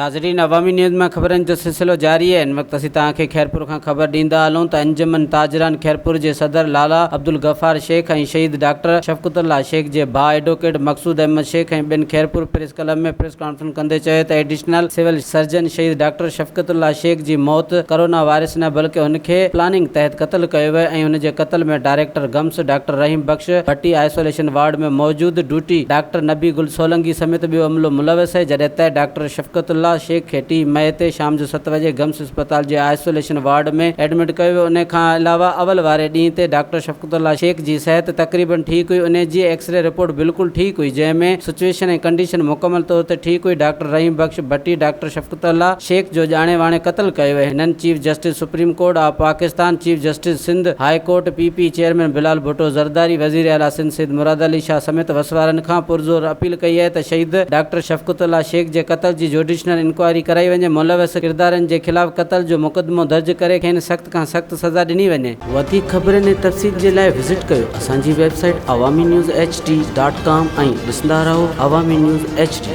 नाज़रीन, अवामी न्यूज़ में ख़बरनि जो सिलसिलो जारी है। इन वक्त असीं तव्हांखे खैरपुर खां ख़बर ॾींदा हलूं त अंजुमन ताजरान खैरपुर जे सदर लाला अब्दुल गफ़ार शेख ऐं शहीद डॉक्टर शफ़क़तुल्लाह शेख जे भाउ एडवोकेट मक़सूद अहमद शेख ऐं ॿिनि खैरपुर प्रेस क्लब में प्रेस कॉन्फ्रेंस कंदे चयो त एडिशनल सिविल सर्जन शहीद डॉक्टर शफ़क़तुल्लाह शेख जी मौत कोरोना वायरस न बल्कि उनखे प्लानिंग तहत क़त्ल कयो वियो ऐं उनजे क़त्ल में director gums doctor Rahim Bakhsh भट्टी आइसोलेशन वार्ड में मौजूद ड्यूटी डॉक्टर नबी गुल सोलंगी समेत ॿियो अमलो मुलविस है। जॾहिं त डॉक्टर शफ़क़तुल्लाह शेख खे 3 मई ते शाम जो 7 बजे गम्स अस्पताल जे आइसोलेशन वार्ड में एडमिट कयो वियो। उन खां अलावा अवल वारे ॾींहं ते डॉक्टर शफ़क़तुल्लाह शेख जी सिहत तक़रीबन ठीक हुई। उन जी एक्सरे रिपोर्ट बिल्कुल ठीक हुई, जंहिंमें सिचुएशन ऐं कंडीशन मुकमल तौर ते ठीक हुई। डॉक्टर रहीम बख्श भट्टी डॉक्टर शफ़क़तुल्लाह शेख जो ॼाणे वाणे क़त्ल कयो वियो। हिननि chief justice supreme court of Pakistan, chief justice Sindh high court PP chairman Bilawal Bhutto Zardari, वज़ीर आला सिंध सैयद मुराद अली शाह समेत वसवारनि खां पुरज़ोर अपील कई आहे त शहीद डॉक्टर शफ़क़तुल्लाह शेख जे क़त्ल जी जुडिशनल इंक्वायरी कराई वञे। मुलविस किरदारनि जे ख़िलाफ़ क़त्ल जो मुक़दमो दर्ज करे खेनि सख़्त खां सख़्त सज़ा ॾिनी वञे। वधीक ख़बरनि ऐं तफ़सील जे लाइ विज़िट कयो असांजी वेबसाइट awamiNewsHD.com ऐं ॾिसंदा रहो अवामी न्यूज़ HD।